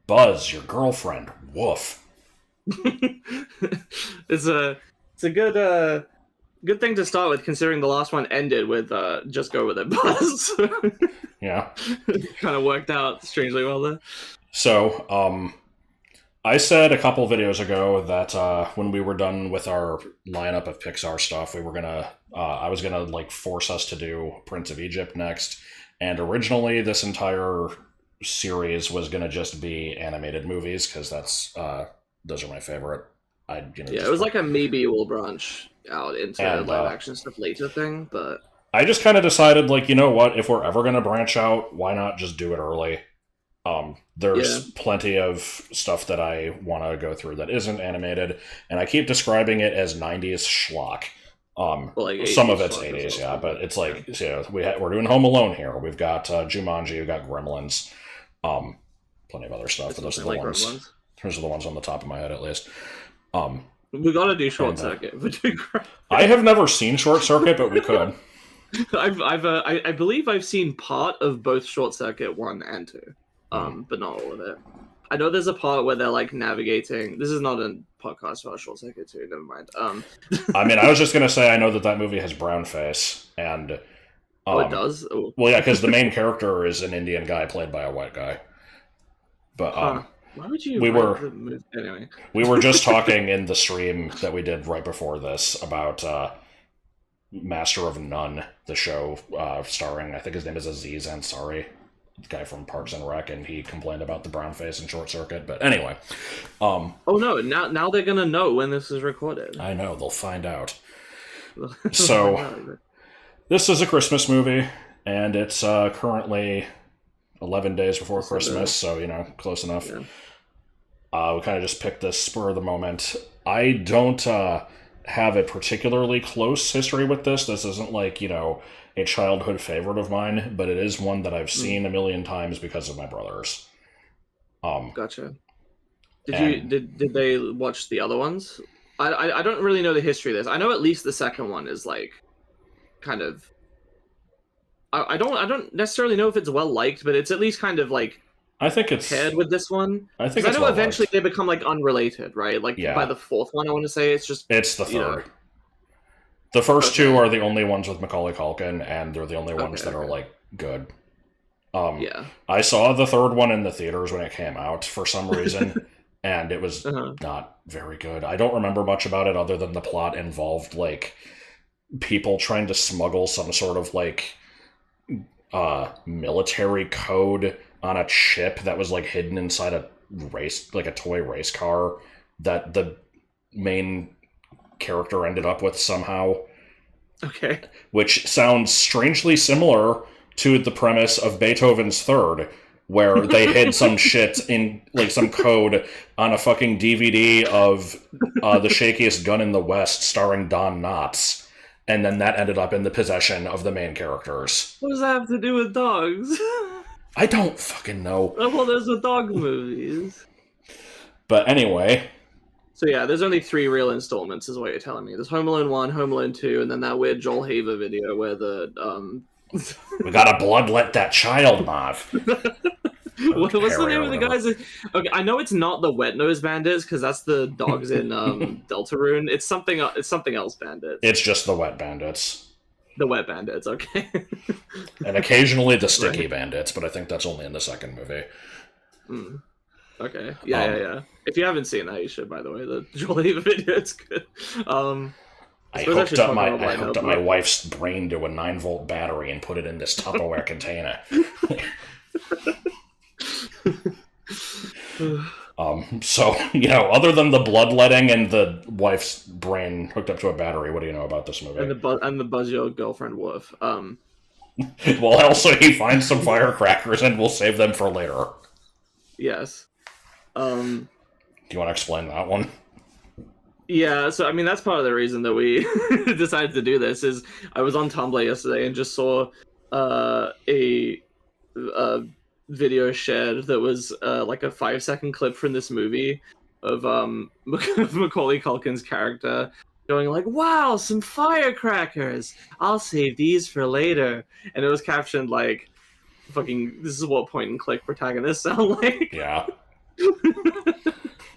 Buzz, your girlfriend. Woof. it's a good thing to start with, considering the last one ended with just go with it, Buzz. Yeah. Kind of worked out strangely well there. So, I said a couple videos ago that when we were done with our lineup of Pixar stuff, we were gonna, I was gonna like force us to do Prince of Egypt next. And originally, this entire series was gonna just be animated movies because those are my favorite. Yeah, it was like a maybe we'll branch out into and live action stuff later thing, but I just kind of decided, like, you know what? If we're ever gonna branch out, why not just do it early? There's plenty of stuff that I want to go through that isn't animated, and I keep describing it as 90s schlock. like Some of it's 80s, yeah, but it's like, we're doing Home Alone here. We've got Jumanji, we've got Gremlins, plenty of other stuff, but those are the ones. Gremlins. Those are the ones on the top of my head, at least. We gotta do Short Circuit. I have never seen Short Circuit, but we could. I believe I've seen part of both Short Circuit 1 and 2. But not all of it. I know there's a part where they're like navigating. This is not a podcast about Short Circuit 2. Never mind. I mean, I was just gonna say I know that movie has brown face, and it does. Ooh. Well, yeah, because the main character is an Indian guy played by a white guy. But why would you? Anyway, we were just talking in the stream that we did right before this about Master of None, the show starring, I think his name is Aziz Ansari, the guy from Parks and Rec, and he complained about the brown face in Short Circuit. But anyway, oh no! Now they're gonna know when this is recorded. I know, they'll find out. So this is a Christmas movie, and it's currently 11 days before Christmas, so close enough. Yeah. We kind of just picked this spur of the moment. I don't have a particularly close history with this. This isn't like a childhood favorite of mine, but it is one that I've seen a million times because of my brothers. Gotcha. Did they watch the other ones? I don't really know the history of this. I know at least the second one is like kind of. I don't necessarily know if it's well liked, but it's at least kind of like. I think it's paired with this one. I think I know eventually they become like unrelated, right? Like by the fourth one, I want to say it's the third. The first two are the only ones with Macaulay Culkin, and they're the only ones that are like good. I saw the third one in the theaters when it came out for some reason, and it was not very good. I don't remember much about it other than the plot involved like people trying to smuggle some sort of like military code on a chip that was like hidden inside a toy race car that the main character ended up with somehow. Okay. Which sounds strangely similar to the premise of Beethoven's Third, where they hid some shit in like some code on a fucking DVD of The Shakiest Gun in the West starring Don Knotts. And then that ended up in the possession of the main characters. What does that have to do with dogs? I don't fucking know. Well, there's the dog movies. But anyway. So yeah, there's only 3 real installments, is what you're telling me. There's Home Alone 1, Home Alone 2, and then that weird Joel Haver video where the we gotta bloodlet that child, Mav. What's the name of the guys? Okay, I know it's not the Wet Nose Bandits because that's the dogs in Deltarune. It's something else bandits. It's just the Wet Bandits. The Wet Bandits, okay. And occasionally the Sticky Bandits, but I think that's only in the second movie. Okay. Yeah. If you haven't seen that, you should, by the way. The Joel Haver video, it's good. I hooked up my wife's brain to a 9-volt battery and put it in this Tupperware container. So, other than the bloodletting and the wife's brain hooked up to a battery, what do you know about this movie? And the Buzz Your Girlfriend Wolf. Well, also he finds some firecrackers and we'll save them for later. Yes. Do you want to explain that one? Yeah, so I mean that's part of the reason that we decided to do this is I was on Tumblr yesterday and just saw a video shared that was like a 5-second clip from this movie of Macaulay Culkin's character going like, "Wow, some firecrackers! I'll save these for later." And it was captioned like, "Fucking, this is what point and click protagonists sound like." Yeah.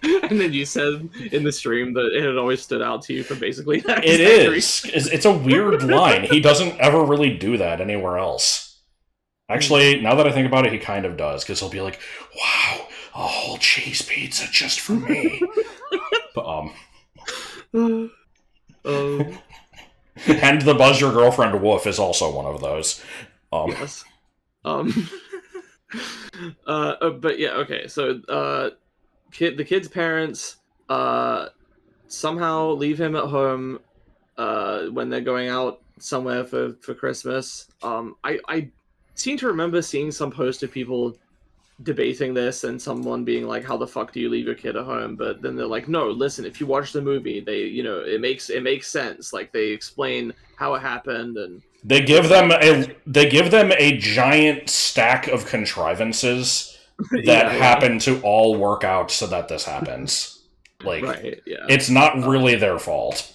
And then you said in the stream that it had always stood out to you for basically that. It is. It's a weird line. He doesn't ever really do that anywhere else. Actually, now that I think about it, he kind of does, because he'll be like, wow, a whole cheese pizza just for me. But, and the Buzz Your Girlfriend woof is also one of those. Yes. But yeah, okay. So, the kid's parents somehow leave him at home when they're going out somewhere for Christmas. I seem to remember seeing some post of people debating this and someone being like, how the fuck do you leave your kid at home? But then they're like, no, listen, if you watch the movie, they, it makes sense. Like, they explain how it happened, and they give them a giant stack of contrivances that happen to all work out so that this happens. Like, right, yeah. It's not really their fault.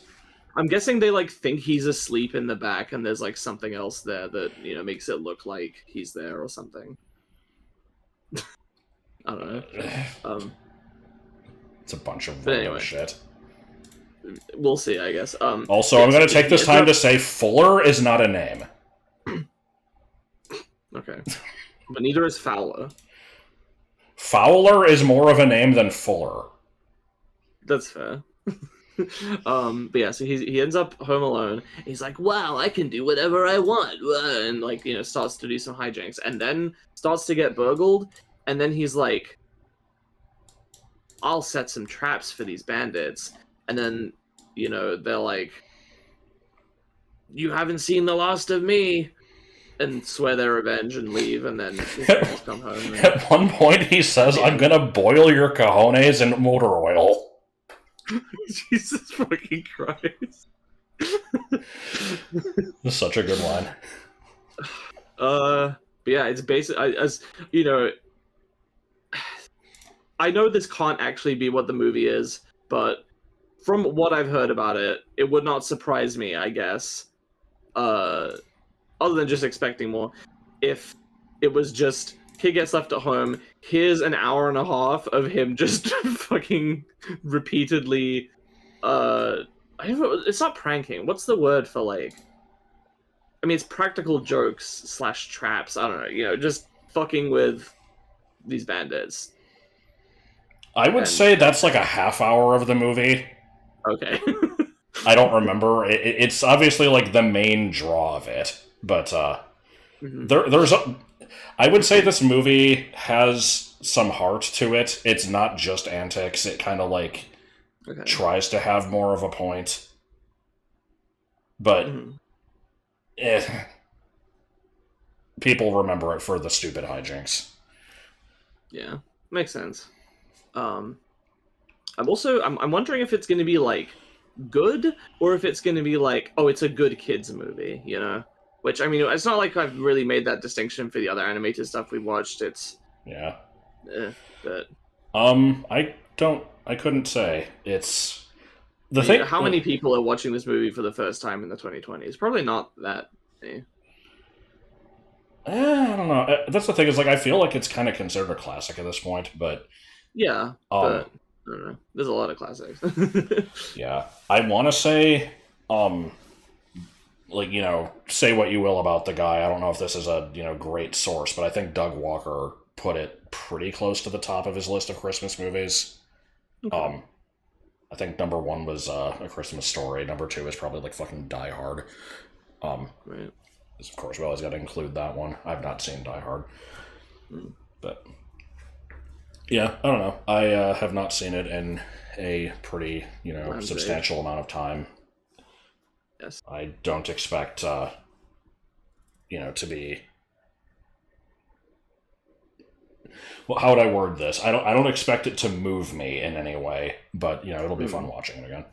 I'm guessing they like think he's asleep in the back, and there's like something else there that makes it look like he's there or something. I don't know. It's a bunch of random shit. We'll see, I guess. Also, I'm going to take this time to say Fuller is not a name. Okay. But neither is Fowler. Fowler is more of a name than Fuller. That's fair. But yeah, so he ends up home alone. He's like, wow, I can do whatever I want. And like, starts to do some hijinks. And then starts to get burgled. And then he's like, I'll set some traps for these bandits. And then, they're like, you haven't seen the last of me. And swear their revenge and leave. And then his parents come home. And... At one point he says, I'm gonna boil your cojones in motor oil. Jesus fucking Christ. That's such a good line. But yeah, it's basically, I know this can't actually be what the movie is, but from what I've heard about it, it would not surprise me, I guess, other than just expecting more, if it was just, kid gets left at home, here's an hour and a half of him just fucking repeatedly, I don't know, it's not pranking, what's the word for, like, I mean, it's practical jokes / traps, I don't know, just fucking with these bandits. I would say that's like a half hour of the movie. Okay. I don't remember. It's obviously like the main draw of it, but I would say this movie has some heart to it. It's not just antics. It kind of like tries to have more of a point, but people remember it for the stupid hijinks. Yeah, makes sense. I'm wondering if it's going to be like good or if it's going to be like, oh, it's a good kids movie, Which, I mean, it's not like I've really made that distinction for the other animated stuff we watched. It's but I couldn't say. It's the thing. thing. How many people are watching this movie for the first time in the 2020s? Probably not that many. I don't know. That's the thing, is like I feel like it's kind of considered a classic at this point, but yeah, but I don't know. There's a lot of classics. Yeah, I want to say, like, say what you will about the guy. I don't know if this is a great source, but I think Doug Walker put it pretty close to the top of his list of Christmas movies. Okay. I think number 1 was A Christmas Story. Number 2 is probably like fucking Die Hard. Right. Of course, we always got to include that one. I've not seen Die Hard, but yeah, I don't know. I have not seen it in a pretty substantial amount of time. Yes. I don't expect to be. Well, how would I word this? I don't expect it to move me in any way, but it'll be fun watching it again.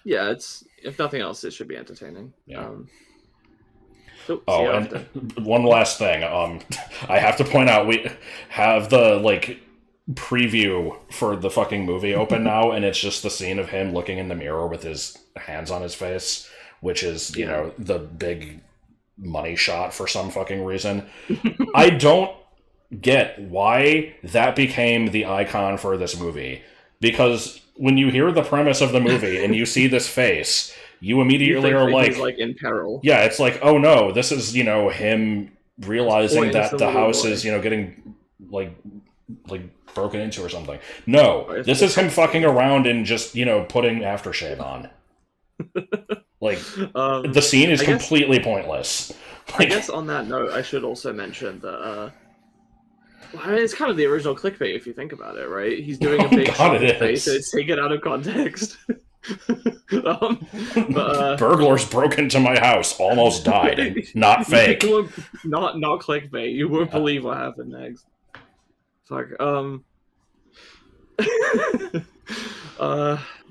Yeah, it's, if nothing else, it should be entertaining. Yeah. And one last thing. I have to point out, we have the preview for the fucking movie open now, and it's just the scene of him looking in the mirror with his hands on his face, which is the big money shot for some fucking reason. I don't get why that became the icon for this movie. Because when you hear the premise of the movie and you see this face, you immediately are like, he's like in peril. Yeah, it's like, oh no, this is, him realizing that the house is, getting like broken into or something. No, this is him fucking around and just, putting aftershave on. Like, the scene is completely pointless. I guess on that note, I should also mention that it's kind of the original clickbait if you think about it, right? He's doing a big face and it's taken out of context. Burglars broke into my house, almost died. Not fake. Not clickbait. You won't believe what happened next. Fuck. But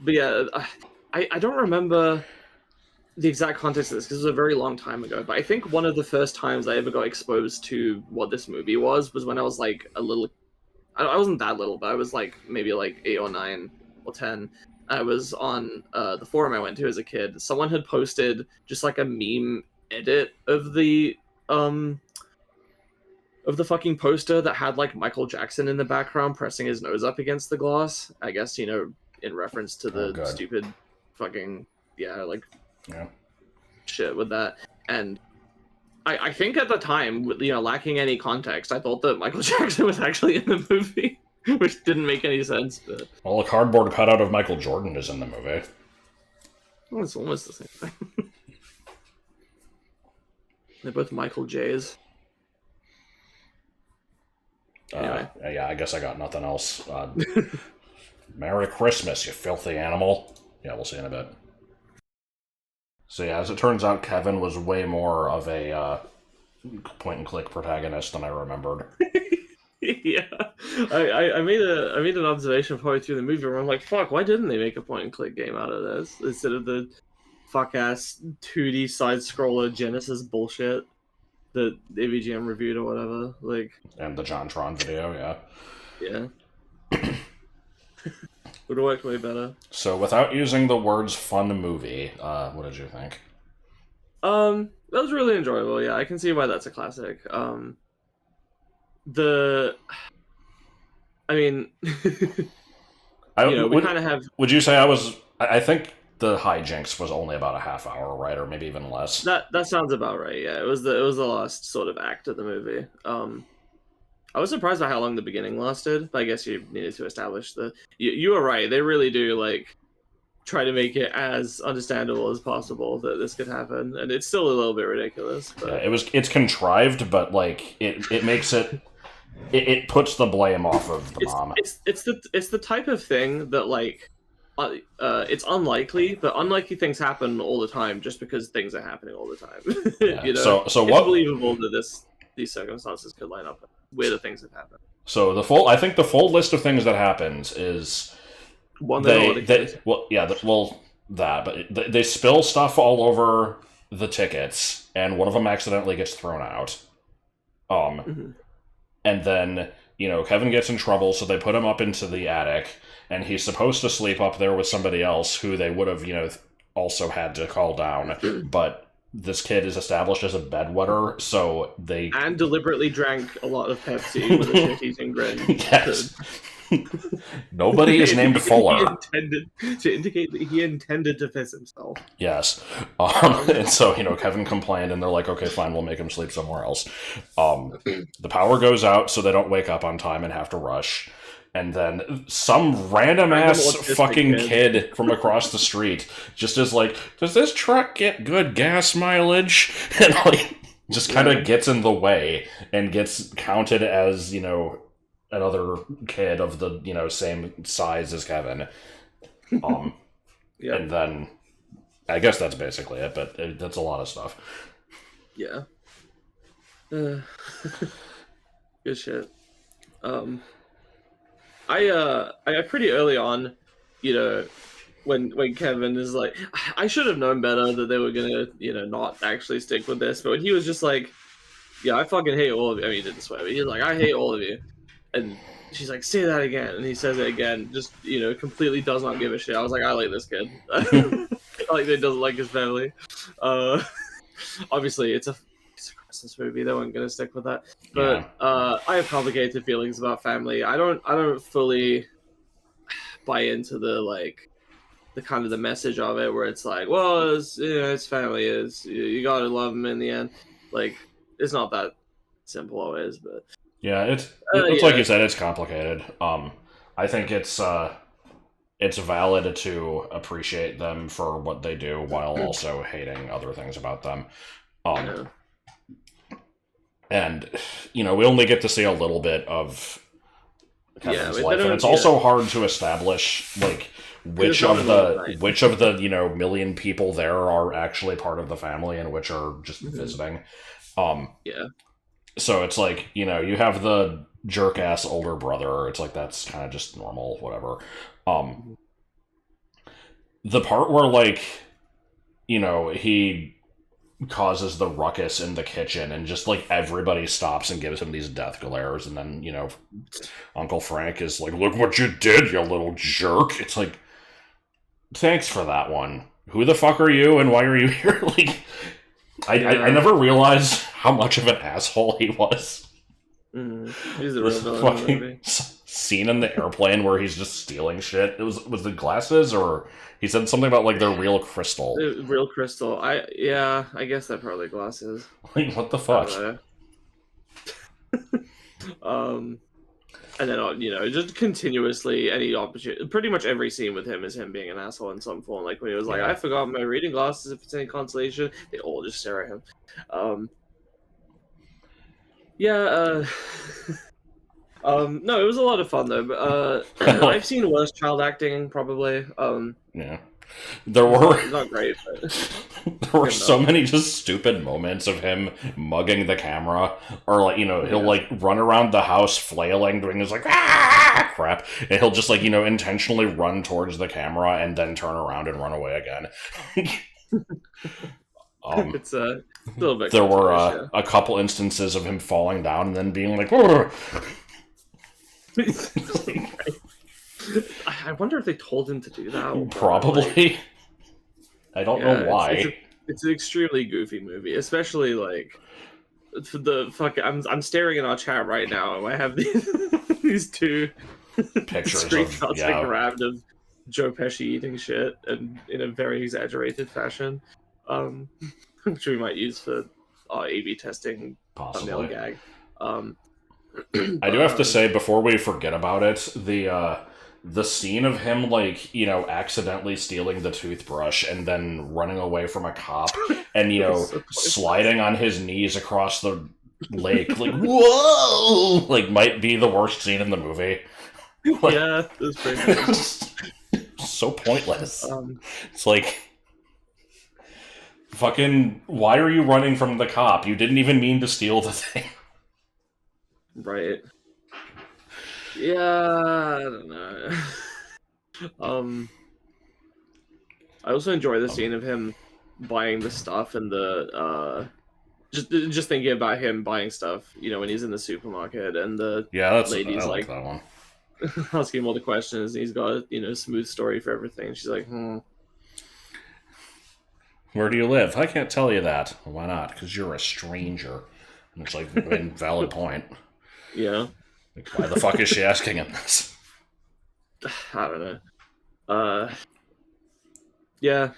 yeah, I don't remember the exact context of this because it was a very long time ago. But I think one of the first times I ever got exposed to what this movie was when I was like a little. I wasn't that little, but I was like maybe like 8 or 9 or 10. I was on the forum I went to as a kid. Someone had posted just like a meme edit of the fucking poster that had like Michael Jackson in the background pressing his nose up against the glass. I guess, in reference to the stupid fucking shit with that. And I think at the time, lacking any context, I thought that Michael Jackson was actually in the movie. Which didn't make any sense. But... Well, a cardboard cutout of Michael Jordan is in the movie. Well, it's almost the same thing. They're both Michael J's. Anyway. Yeah, I guess I got nothing else. Merry Christmas, you filthy animal. Yeah, we'll see in a bit. So yeah, as it turns out, Kevin was way more of a point-and-click protagonist than I remembered. Yeah, I made an observation partway through the movie where I'm like, fuck, why didn't they make a point-and-click game out of this instead of the fuck-ass 2D side-scroller Genesis bullshit that AVGM reviewed or whatever, like... And the JonTron video, yeah. Yeah. Would have worked way better. So, without using the words fun movie, what did you think? That was really enjoyable, yeah. I can see why that's a classic. I mean, we kind of have... Would you say I think the hijinks was only about a half hour, right? Or maybe even less. That sounds about right, yeah. It was the last sort of act of the movie. I was surprised by how long the beginning lasted, but I guess you needed to establish you were right. They really do, like, try to make it as understandable as possible that this could happen, and it's still a little bit ridiculous. But... Yeah, it's contrived, but, like, it makes it... It puts the blame off of the mom. It's the type of thing that, like, it's unlikely, but unlikely things happen all the time just because things are happening all the time. Yeah. So it's what? Believable that these circumstances could line up. Weirder things have happened. So I think the full list of things that happens is they spill stuff all over the tickets, and one of them accidentally gets thrown out. And then, Kevin gets in trouble, so they put him up into the attic, and he's supposed to sleep up there with somebody else who they would have, also had to call down. But this kid is established as a bedwetter, so they... And deliberately drank a lot of Pepsi with a shit-eating grin. Yes. Nobody is named Fuller. He intended to indicate that he intended to piss himself. Yes. And so, Kevin complained, and they're like, okay, fine, we'll make him sleep somewhere else. The power goes out, so they don't wake up on time and have to rush. And then some random-ass fucking kid from across the street just is like, does this truck get good gas mileage? And, like, just kind of gets in the way and gets counted as, another kid of the, same size as Kevin. And then, I guess that's basically it, but that's a lot of stuff. Yeah. Good shit. I pretty early on, when Kevin is like, I should have known better that they were gonna, not actually stick with this. But when he was just like, yeah, I fucking hate all of you. I mean, he didn't swear, but he's like, I hate all of you. And she's like, say that again. And he says it again, just, completely does not give a shit. I was like, I like this kid. Like, he doesn't like his family. Obviously, it's a Christmas movie. They weren't going to stick with that. But I have complicated feelings about family. I don't fully buy into the kind of the message of it, where it's like, well, it's family. You gotta love them in the end. Like, it's not that simple always, but yeah, it's like you said, it's complicated. I think it's valid to appreciate them for what they do while also hating other things about them. And we only get to see a little bit of Kevin's life, and it's also hard to establish which of the million people there are actually part of the family and which are just visiting. So it's like, you have the jerk ass older brother. It's like, that's kind of just normal, whatever. The part where he causes the ruckus in the kitchen and just everybody stops and gives him these death glares, and then Uncle Frank is like, look what you did, you little jerk. It's like, thanks for that one. Who the fuck are you and why are you here? I never realized how much of an asshole he was. He's a real villain. Scene in the airplane where he's just stealing shit. Was the glasses, or he said something about their real crystal. Real crystal. I guess they're probably glasses. What the fuck? And then just continuously any opportunity. Pretty much every scene with him is him being an asshole in some form. Like when he was like, "I forgot my reading glasses. If it's any consolation," they all just stare at him. No, it was a lot of fun though. But I've seen worse child acting probably. There were not great, but there were so many just stupid moments of him mugging the camera, or he'll run around the house flailing, doing his crap, and he'll just intentionally run towards the camera and then turn around and run away again. It's a little bit. There were a couple instances of him falling down and then being like, I wonder if they told him to do that. Probably. I don't know why. It's an extremely goofy movie, especially the fuck. I'm staring at our chat right now, and I have these two pictures screenshots I grabbed of Joe Pesci eating shit, and in a very exaggerated fashion, which we might use for our A/B testing thumbnail gag. I do have to say, before we forget about it, the scene of him accidentally stealing the toothbrush and then running away from a cop and sliding on his knees across the lake, whoa, might be the worst scene in the movie. Yeah, it was pretty good. So pointless. It's fucking, why are you running from the cop? You didn't even mean to steal the thing. Right. Yeah, I don't know. I also enjoy the scene of him buying the stuff and the just thinking about him buying stuff, when he's in the supermarket and the lady's I like that one. asking him all the questions, and he's got a smooth story for everything. She's like, Where do you live? I can't tell you that. Well, why not? Because you're a stranger. And it's valid point. Yeah. Why the fuck is she asking him this? I don't know. Yeah.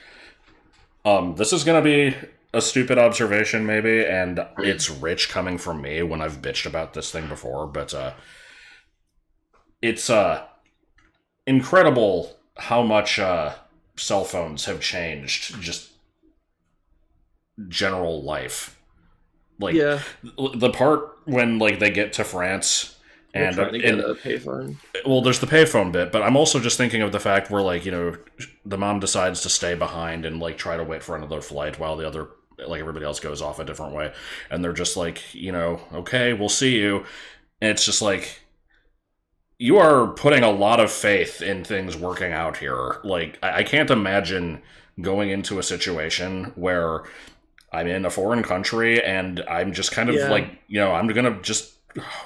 This is gonna be a stupid observation, maybe, and it's rich coming from me when I've bitched about this thing before, but it's incredible how much cell phones have changed just general life. The part when they get to France and trying to get a payphone. Well, there's the payphone bit, but I'm also just thinking of the fact where the mom decides to stay behind and try to wait for another flight while the other everybody else goes off a different way, and they're just okay, we'll see you, and it's just you are putting a lot of faith in things working out here. I can't imagine going into a situation where I'm in a foreign country and I'm just kind of I'm gonna just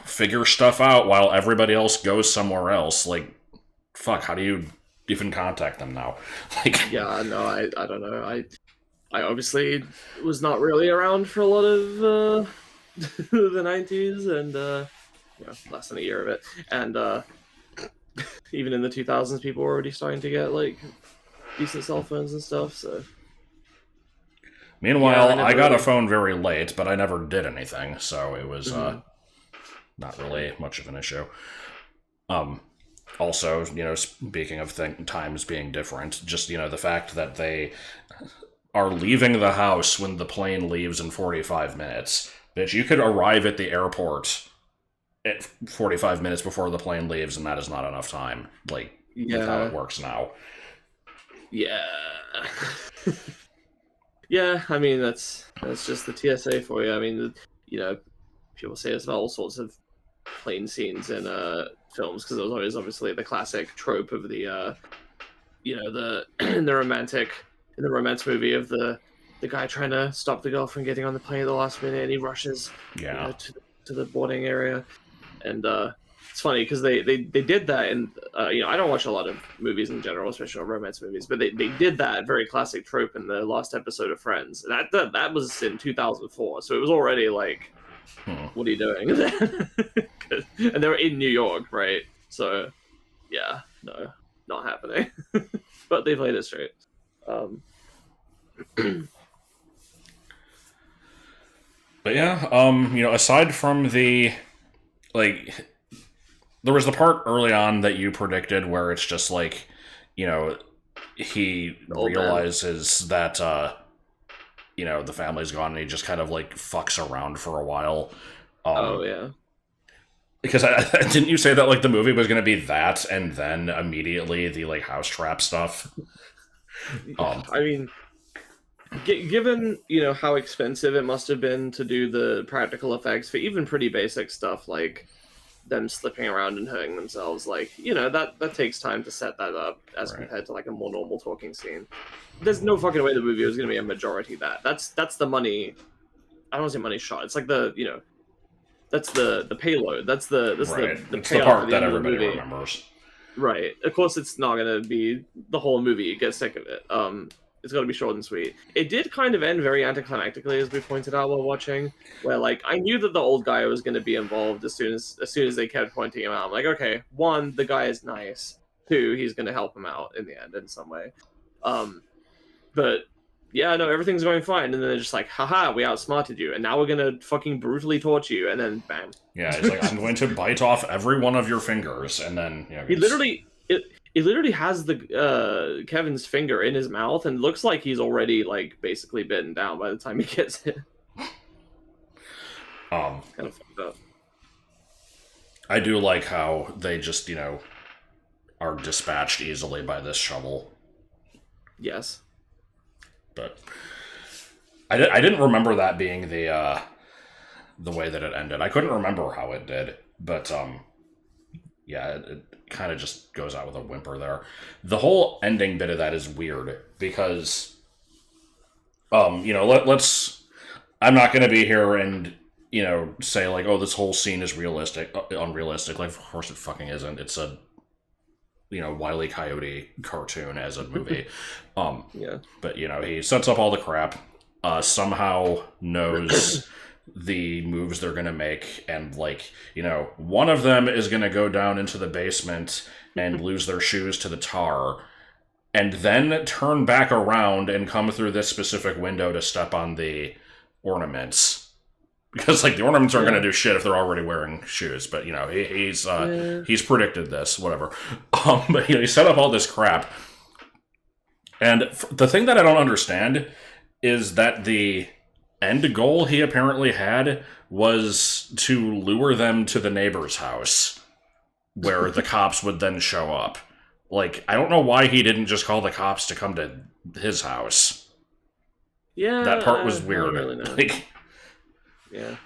figure stuff out while everybody else goes somewhere else. Fuck, how do you even contact them now? Yeah, no, I don't know. I obviously was not really around for a lot of the 90s, and less than a year of it, and even in the 2000s, people were already starting to get like decent cell phones and stuff. So yeah, Meanwhile, I I never got a really. phone very late, but I never did anything, so it was Mhm. not really much of an issue. Um, Also, speaking of times being different, just the fact that they are leaving the house when the plane leaves in 45 minutes. Bitch, you could arrive at the airport at 45 minutes before the plane leaves, and that is not enough time. Like, with how it Yeah, works now. yeah, yeah. I mean, that's just the TSA for you. I mean, people say this about all sorts of plane scenes in films because it was always obviously the classic trope of the the in the romance movie of the guy trying to stop the girl from getting on the plane at the last minute, and he rushes Yeah. to the boarding area. And it's funny because they did that, and I don't watch a lot of movies in general, especially romance movies, but they did that very classic trope in the last episode of Friends. That was in 2004, so it was already like, Hmm. what are you doing? And they were in New York, right? So yeah, no, not happening. But they played it straight. Um, But yeah, aside from the, like, there was the part early on that you predicted where it's just like, you know, he the old man. realizes that, the family's gone and he just kind of like fucks around for a while. Oh yeah. Because didn't you say that like the movie was going to be that and then immediately the like house trap stuff? Um, I mean, given how expensive it must have been to do the practical effects for even pretty basic stuff like them slipping around and hurting themselves, like that takes time to set that up as right, compared to like a more normal talking scene. There's no fucking way the movie was going to be a majority of that. That's the money. I don't want to say money shot. It's like that's the payload. That's right. the It's the payoff at part the that end of the everybody movie. remembers. Right. Of course, it's not gonna be the whole movie. You get sick of it. It's gonna be short and sweet. It did kind of end very anticlimactically, as we pointed out while watching. Where like I knew that the old guy was gonna be involved as soon as they kept pointing him out. I'm like, okay, one, the guy is nice. Two, he's gonna help him out in the end in some way. Um, but yeah, no, everything's going fine. And then they're just like, haha, we outsmarted you, and now we're gonna fucking brutally torture you. And then bam. Yeah, he's like, I'm going to bite off every one of your fingers, and then He gets it literally has the Kevin's finger in his mouth and looks like he's already like basically bitten down by the time he gets it. um. Kind of fucked up. I do like how they just are dispatched easily by this shovel, Yes. but I didn't remember that being the way that it ended. I couldn't remember how it did, but yeah, it kind of just goes out with a whimper there. The whole ending bit of that is weird because let's. I'm not going to be here and say like, oh, this whole scene is realistic, unrealistic. Like, of course it fucking isn't. It's a Wile E. Coyote cartoon as a movie. Yeah. But he sets up all the crap. Somehow knows the moves they're gonna make, and like one of them is gonna go down into the basement and lose their shoes to the tar, and then turn back around and come through this specific window to step on the ornaments. Because like the ornaments aren't Yeah. going to do shit if they're already wearing shoes, but Yeah. he's predicted this, whatever. But he set up all this crap, and the thing that I don't understand is that the end goal he apparently had was to lure them to the neighbor's house, where the cops would then show up. Like, I don't know why he didn't just call the cops to come to his house. That part Yeah. was I don't weird. really know. Like, Yeah.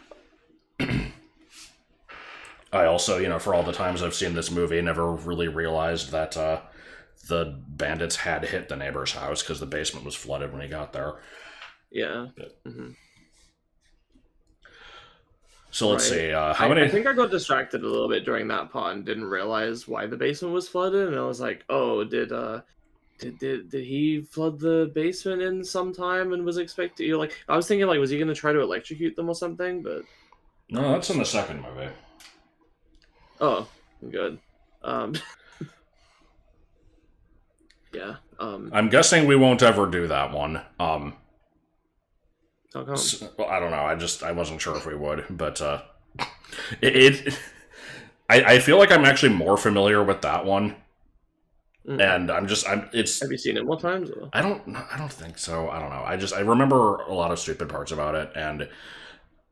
I also, for all the times I've seen this movie, never really realized that the bandits had hit the neighbor's house because the basement was flooded when he got there. Yeah. But, Hmm. so let's Right. see, how I many? think I got distracted a little bit during that part and didn't realize why the basement was flooded, and I was like, oh, did he flood the basement in some time and was expecting? I was thinking like, was he gonna try to electrocute them or something? But No, that's in the second movie. Oh, good. Yeah. I'm guessing we won't ever do that one. Well, I don't know. I wasn't sure if we would, but it I feel like I'm actually more familiar with that one, and it's. Have you seen it more times? Or? I don't think so. I don't know. I remember a lot of stupid parts about it, and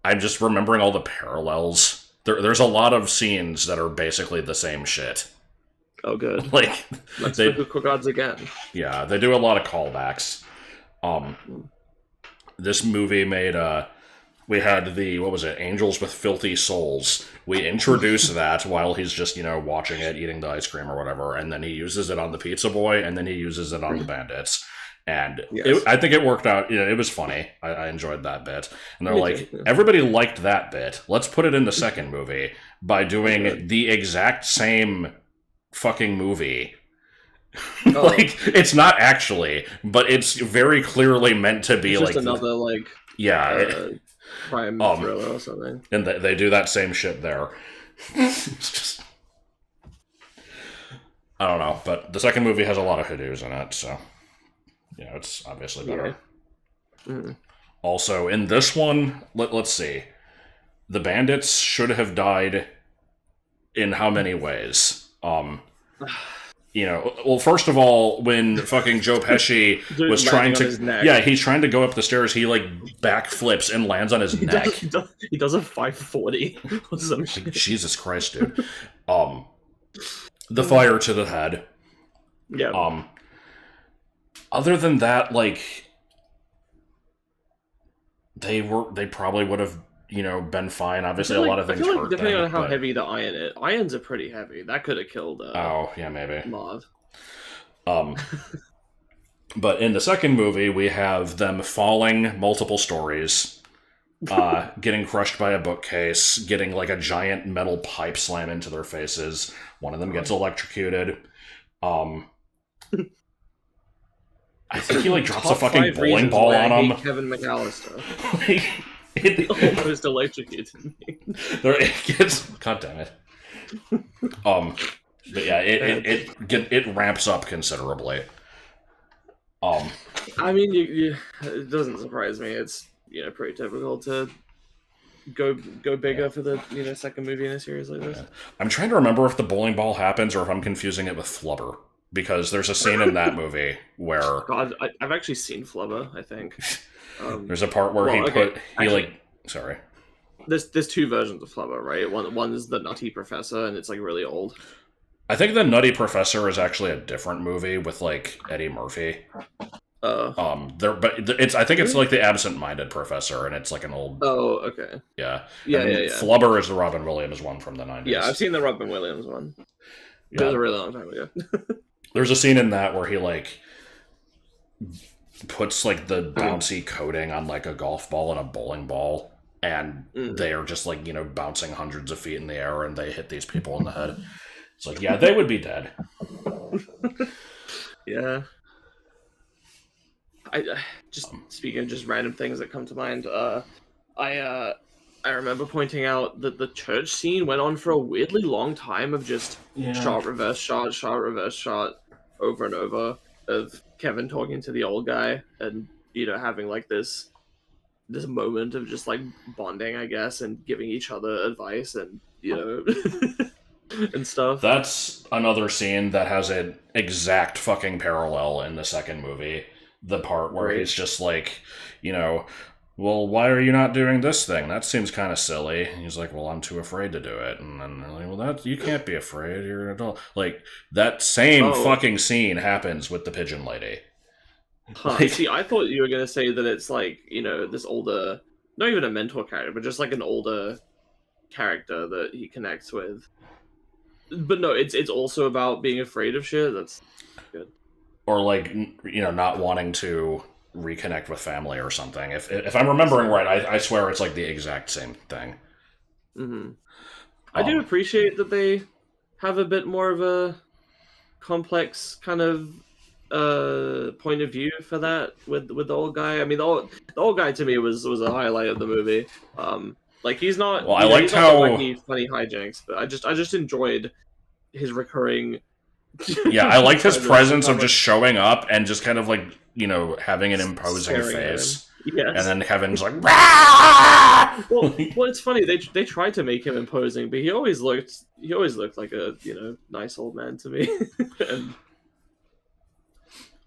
I'm just remembering all the parallels. There's a lot of scenes that are basically the same shit. Oh, good. Like, let's look at Quick Odds again. Yeah, they do a lot of callbacks. This movie made we had the, what was it, Angels with Filthy Souls. We introduce that while he's just, watching it, eating the ice cream or whatever, and then he uses it on the pizza boy, and then he uses it on the bandits. And I think it worked out. It was funny. I enjoyed that bit. And they're like, everybody liked that bit. Let's put it in the second movie by doing the exact same fucking movie. Like, it's not actually, but it's very clearly meant to be just another crime thriller or something. And they do that same shit there. It's just, I don't know, but the second movie has a lot of to-dos in it, so it's obviously better. Yeah. Mm-hmm. Also, in this one, let's see, the bandits should have died in how many ways? Well, first of all, when fucking Joe Pesci was trying to, he's trying to go up the stairs, he backflips and lands on his neck. He does a 540 or some shit. Jesus Christ, dude. The fire to the head. Yeah. Other than that, they probably would have, been fine. Obviously, a lot of things hurt. Depending on how heavy the iron is. Irons are pretty heavy. That could have killed. Maybe. Marv. But in the second movie, we have them falling multiple stories, getting crushed by a bookcase, getting a giant metal pipe slam into their faces. One of them gets electrocuted. I think he drops a fucking bowling ball on him. Kevin McAllister. It almost electrocuted me. It gets. God damn it. But yeah, it ramps up considerably. I mean, it doesn't surprise me. It's pretty typical to go bigger for the second movie in a series like this. I'm trying to remember if the bowling ball happens or if I'm confusing it with Flubber, because there's a scene in that movie where I've actually seen Flubber. I think there's a part where sorry. There's two versions of Flubber, right? One is the Nutty Professor, and it's really old. I think the Nutty Professor is actually a different movie with Eddie Murphy. I think it's the Absent-Minded Professor, and it's an old. Oh, okay. Yeah. Yeah. Flubber is the Robin Williams one from the 90s. Yeah, I've seen the Robin Williams one. It was a really long time ago. There's a scene in that where he puts the bouncy coating on a golf ball and a bowling ball, and they are just bouncing hundreds of feet in the air, and they hit these people in the head. It's they would be dead. Yeah. I just speaking of just random things that come to mind, I remember pointing out that the church scene went on for a weirdly long time of just shot, reverse shot, over and over of Kevin talking to the old guy and having this moment of just bonding, I guess, and giving each other advice and and stuff. That's another scene that has an exact fucking parallel in the second movie. The part where he's just well, why are you not doing this thing? That seems kind of silly. And he's well, I'm too afraid to do it. And then they're well, you can't be afraid. You're an adult. That same fucking scene happens with the pigeon lady. Huh. See, I thought you were going to say that it's this older, not even a mentor character, but just an older character that he connects with. But no, it's also about being afraid of shit. That's good. Or not wanting to reconnect with family or something. If I'm remembering right, I swear it's the exact same thing. Mm-hmm. I do appreciate that they have a bit more of a complex kind of point of view for that with the old guy. I mean, the old guy to me was a highlight of the movie. Like he's not. Well, I liked he's not how the funny hijinks, but I just enjoyed his recurring. yeah, I liked his presence of Like, just showing up and just kind of like having an imposing staring at him. face. Yes. And then Kevin's like, well, it's funny. They tried to make him imposing, but he always looked like a nice old man to me. And,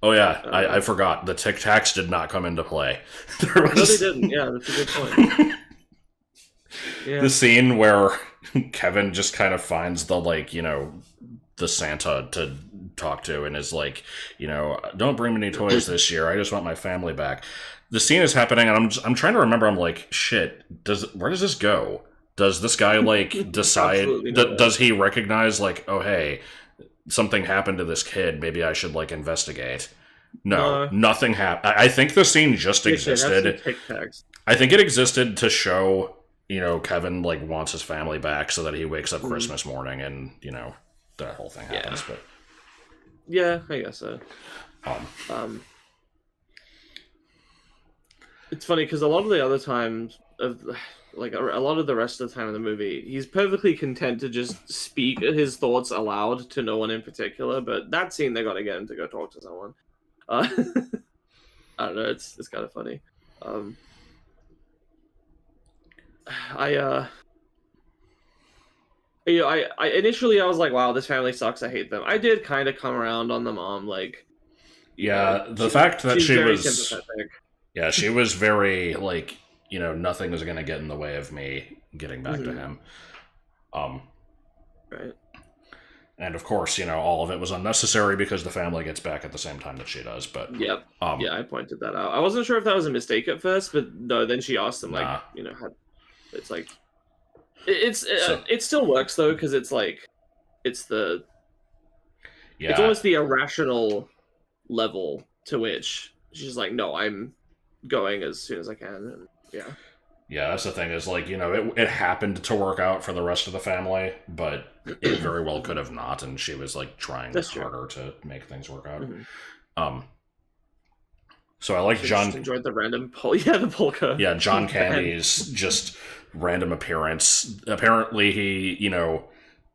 oh yeah, I forgot. The Tic Tacs did not come into play. No, they didn't. Yeah, that's a good point. Yeah. The scene where Kevin just kind of finds the the Santa to talk to and is like, don't bring me any toys this year. I just want my family back. The scene is happening, and I'm trying to remember. I'm like, shit. Where does this go? Does this guy decide? Does he recognize oh hey, something happened to this kid? Maybe I should investigate. No, nothing happened. I think the scene just existed. I think it existed to show Kevin wants his family back so that he wakes up Christmas morning and that whole thing happens. But yeah, I guess so. It's funny because a lot of the other times of a lot of the rest of the time in the movie, he's perfectly content to just speak his thoughts aloud to no one in particular. But that scene, they got to get him to go talk to someone. I don't know. It's kind of funny. I initially I was like, wow, this family sucks. I hate them. I did kind of come around on the mom, the fact that she was sympathetic. Yeah, she was very nothing is going to get in the way of me getting back to him. Right. And of course, all of it was unnecessary because the family gets back at the same time that she does. But yep. Yeah, I pointed that out. I wasn't sure if that was a mistake at first, but no. Then she asked him it's it still works though because it's it's almost the irrational level to which she's like, no, I'm going as soon as I can. And yeah, that's the thing is it happened to work out for the rest of the family, but it very well could have not, and she was trying harder to make things work out. So I like John. Just enjoyed the random the polka. Yeah, John Candy's just random appearance. Apparently, he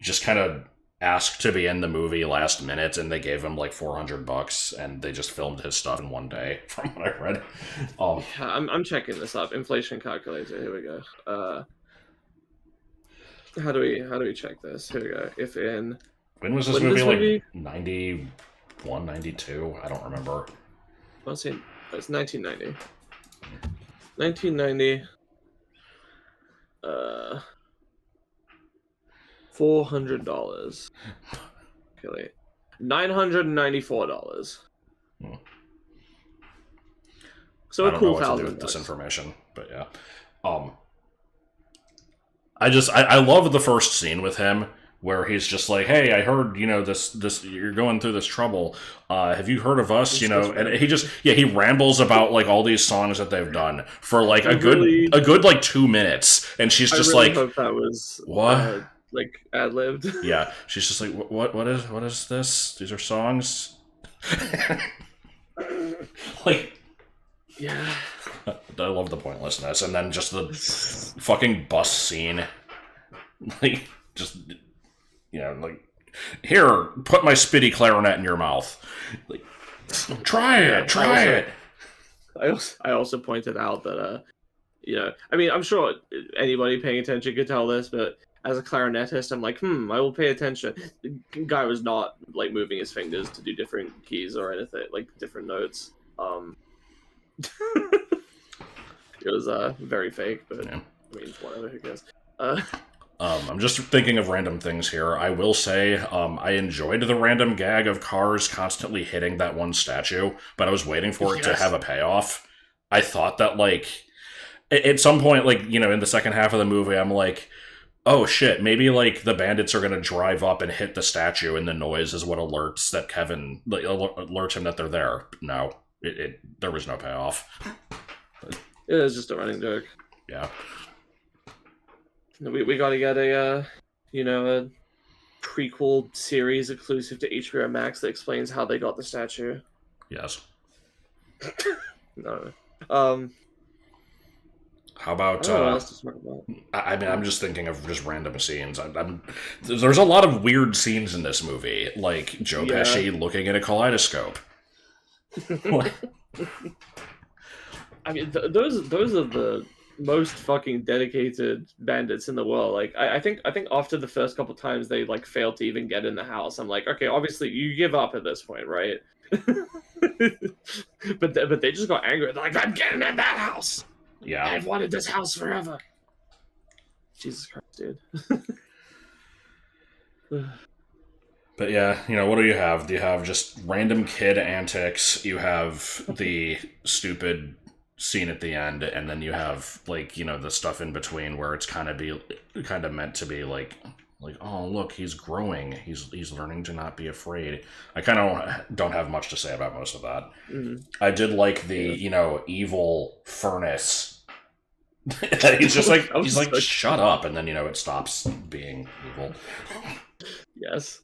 just kind of asked to be in the movie last minute, and they gave him $400, and they just filmed his stuff in one day. From what I read, I'm checking this up. Inflation calculator. Here we go. How do we check this? Here we go. When was this movie? 91, 92? I don't remember. Let's see. It's 1990. 1990. $400. Okay, wait. $994. So I don't know what to do with this information, but yeah. I love the first scene with him where he's just like, hey, I heard, this you're going through this trouble. Have you heard of us? And he rambles about all these songs that they've done for a good 2 minutes, and she's just I hope that was what ad-libbed. Yeah, she's just like, what is this? These are songs. Yeah. I love the pointlessness, and then just the fucking bus scene, here, put my spitty clarinet in your mouth. Try it. I also pointed out that I mean, I'm sure anybody paying attention could tell this, but as a clarinetist, I'm like, I will pay attention. The guy was not moving his fingers to do different keys or anything, different notes. It was very fake, but yeah. I mean, whatever, who cares? I'm just thinking of random things here. I will say, I enjoyed the random gag of cars constantly hitting that one statue, but I was waiting for it to have a payoff. I thought that, at some point, in the second half of the movie, I'm like, oh shit, maybe, the bandits are gonna drive up and hit the statue, and the noise is what alerts that Kevin, alerts him that they're there. No, there was no payoff. It was just a running joke. Yeah. We got to get a prequel series exclusive to HBO Max that explains how they got the statue. Yes. No. How about? I don't know what else to talk about. I mean, I'm just thinking of just random scenes. There's a lot of weird scenes in this movie, like Joe Pesci looking at a kaleidoscope. I mean, those are the most fucking dedicated bandits in the world. Like, I think after the first couple times they like failed to even get in the house, I'm like, okay, obviously you give up at this point, right? but they just got angry. They're like, I'm getting in that house. Yeah, I've wanted this house forever. Jesus Christ, dude. But yeah, what do you have? Do you have just random kid antics? You have the stupid scene at the end, and then you have the stuff in between where it's kind of meant to be like, oh look, he's growing, he's learning to not be afraid. I kind of don't have much to say about most of that. I did like the evil furnace. He's just like just shut up, and then it stops being evil. Yes.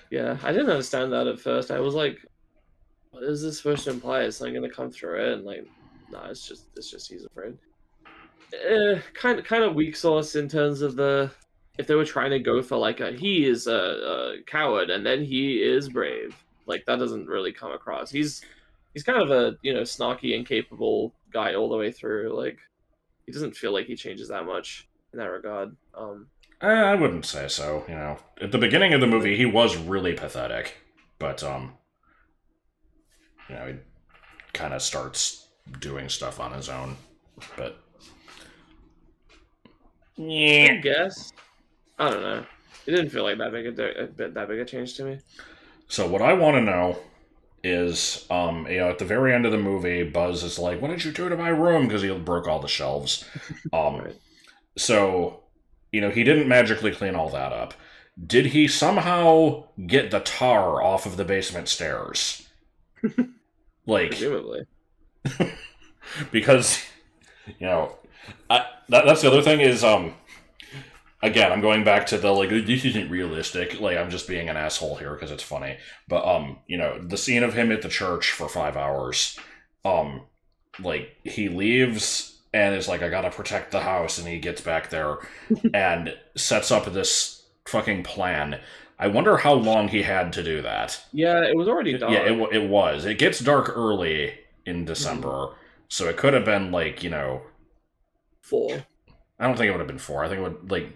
Yeah, I didn't understand that at first. I was like, what is this supposed to imply? Is something gonna come through it? And like, no, it's just he's afraid. Kind of weak sauce in terms of if they were trying to go for like he is a coward and then he is brave. Like that doesn't really come across. He's kind of a snarky, incapable guy all the way through. Like he doesn't feel like he changes that much in that regard. I wouldn't say so. At the beginning of the movie, he was really pathetic, but he kind of starts doing stuff on his own. But yeah, I guess I don't know. It didn't feel like that big a change to me. So what I want to know is, at the very end of the movie, Buzz is like, "What did you do to my room?" Because he broke all the shelves. Right. So. He didn't magically clean all that up. Did he somehow get the tar off of the basement stairs? Presumably. Because, that's the other thing is, again, I'm going back to the, this isn't realistic. I'm just being an asshole here because it's funny. But, the scene of him at the church for 5 hours, he leaves... and is like, I gotta protect the house, and he gets back there and sets up this fucking plan. I wonder how long he had to do that. Yeah, it was already dark. Yeah, it was. It gets dark early in December, so it could have been 4. I don't think it would have been 4. I think it would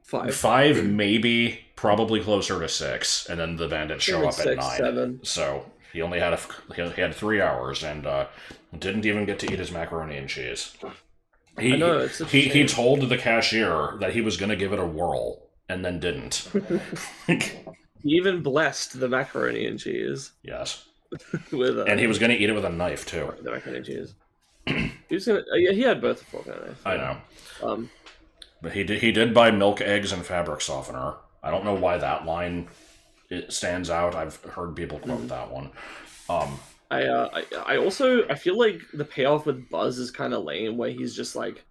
5. 5, maybe, probably closer to 6, and then the bandits show up 6, at 9. 7. So he only had he had 3 hours, and didn't even get to eat his macaroni and cheese. He told the cashier that he was going to give it a whirl, and then didn't. He even blessed the macaroni and cheese. Yes. And he was going to eat it with a knife, too. The macaroni and cheese. He was gonna. He had both a fork and a knife. I know. But he did buy milk, eggs, and fabric softener. I don't know why that line stands out. I've heard people quote that one. I feel like the payoff with Buzz is kind of lame, where he's just like,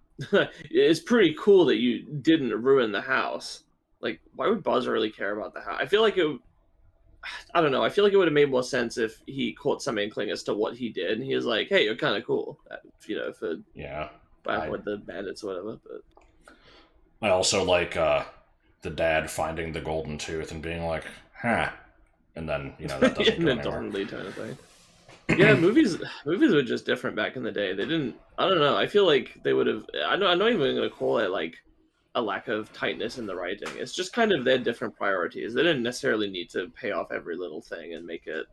it's pretty cool that you didn't ruin the house. Like, why would Buzz really care about the house? I feel like I don't know. I feel like it would have made more sense if he caught some inkling as to what he did, and he was like, "Hey, you're kind of cool," for with the bandits or whatever. But I also like the dad finding the golden tooth and being like, "Huh," and then that doesn't go anywhere. Yeah, movies were just different back in the day. They didn't. I don't know. I feel like they would have. I'm not even going to call it like a lack of tightness in the writing. It's just kind of their different priorities. They didn't necessarily need to pay off every little thing and make it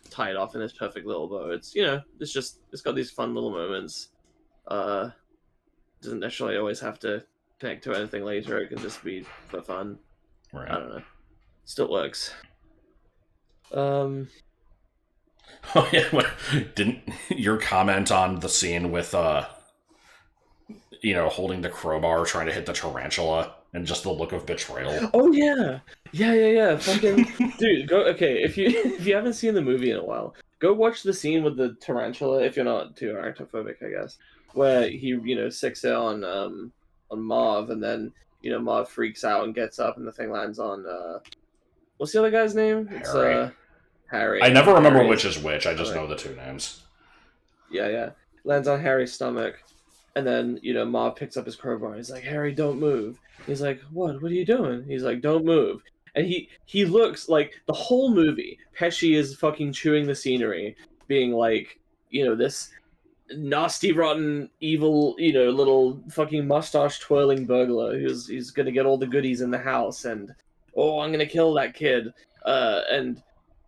tie it off in this perfect little bow. It's it's got these fun little moments. Doesn't necessarily always have to connect to anything later. It can just be for fun. Right. I don't know. Still works. Oh yeah, didn't your comment on the scene with holding the crowbar trying to hit the tarantula and just the look of betrayal? Oh yeah. Fucking dude, go. Okay, if you haven't seen the movie in a while, go watch the scene with the tarantula if you're not too arachnophobic, I guess, where he sicks it on Marv, and then Marv freaks out and gets up and the thing lands on what's the other guy's name? It's Harry. I never remember which is which. I just know the two names. Yeah. Lands on Harry's stomach. And then, Marv picks up his crowbar. He's like, Harry, don't move. He's like, what? What are you doing? He's like, don't move. And he looks like the whole movie, Pesci is fucking chewing the scenery, being like, this nasty, rotten, evil, little fucking mustache twirling burglar he's gonna get all the goodies in the house, and I'm gonna kill that kid. And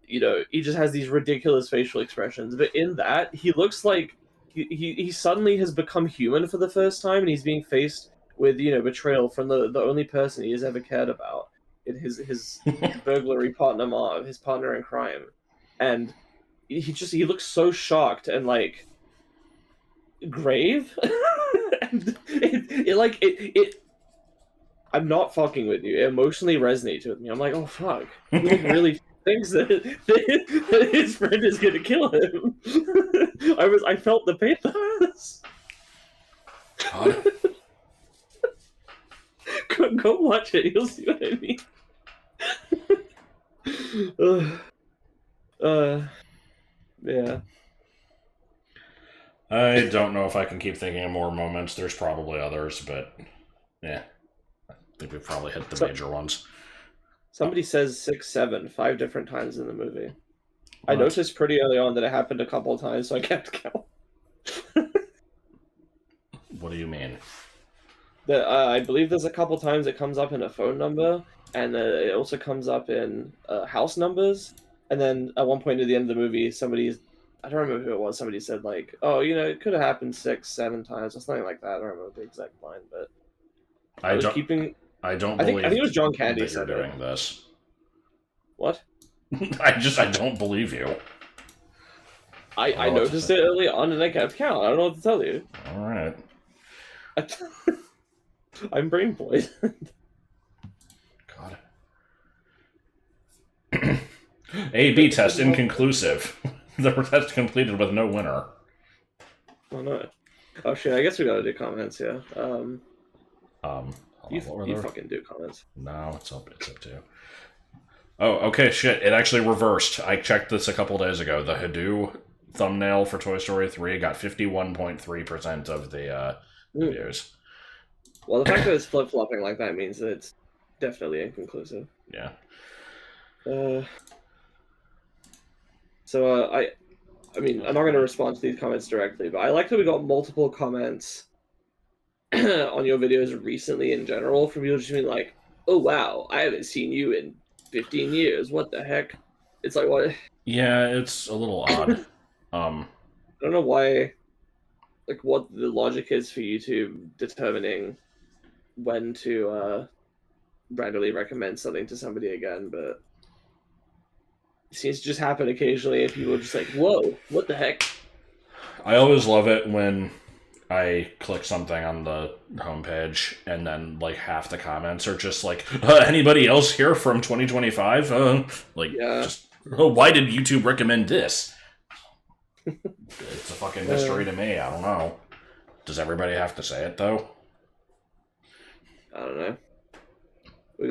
he just has these ridiculous facial expressions. But in that, he looks like he suddenly has become human for the first time, and he's being faced with betrayal from the only person he has ever cared about, in his burglary partner Marv, his partner in crime, and he looks so shocked and like grave. And it I'm not fucking with you. It emotionally resonates with me. I'm like, oh fuck, he really thinks that his friend is gonna kill him. I felt the pathos. God. Go watch it. You'll see what I mean. Yeah. I don't know if I can keep thinking of more moments. There's probably others, but yeah, I think we've probably hit the major ones. Somebody says 6, 7, 5 different times in the movie. What? I noticed pretty early on that it happened a couple of times, so I kept count. What do you mean? That I believe there's a couple times it comes up in a phone number, and it also comes up in house numbers. And then at one point at the end of the movie, I don't remember who it was, somebody said like, oh, it could have happened 6, 7 times or something like that. I don't remember the exact line, but I think it was John Candy that you're doing this. What? I don't believe you. I noticed it early on and I kept count. I don't know what to tell you. All right. I'm brain poisoned. God. A/B test inconclusive. The test completed with no winner. Oh no. Oh shit, I guess we gotta do comments, yeah. You fucking do comments. No, it's up to you. Oh, okay, shit. It actually reversed. I checked this a couple days ago. The Hadou thumbnail for Toy Story 3 got 51.3% of the views. Well, the fact that it's flip-flopping like that means that it's definitely inconclusive. Yeah. So, I mean, I'm not going to respond to these comments directly, but I like that we got multiple comments on your videos recently in general from people just being like, oh wow, I haven't seen you in 15 years. What the heck? It's like, what? Yeah, it's a little odd. I don't know why, like, what the logic is for YouTube determining when to randomly recommend something to somebody again, but it seems to just happen occasionally, and people are just like, whoa, what the heck? I always love it when I click something on the homepage and then like half the comments are just like, anybody else here from 2025? Why did YouTube recommend this? It's a fucking mystery to me. I don't know. Does everybody have to say it though? I don't know. We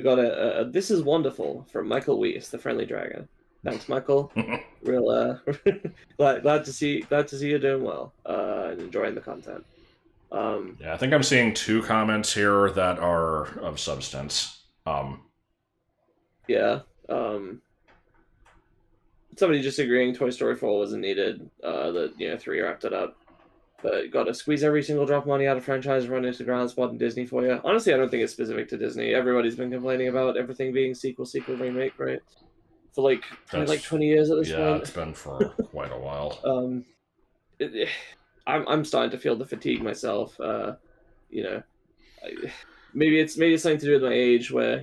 got a this is wonderful from Michael Weiss, the Friendly Dragon. Thanks, Michael. Real glad to see you're doing well and enjoying the content. Yeah, I think I'm seeing 2 comments here that are of substance. Yeah. Somebody just agreeing Toy Story 4 wasn't needed. That 3 wrapped it up. But got to squeeze every single drop of money out of franchise, run into ground spot Disney for you. Honestly, I don't think it's specific to Disney. Everybody's been complaining about everything being sequel, remake, right? For like 20 years at this point. Yeah, it's been for quite a while. I'm starting to feel the fatigue myself. Maybe it's something to do with my age, where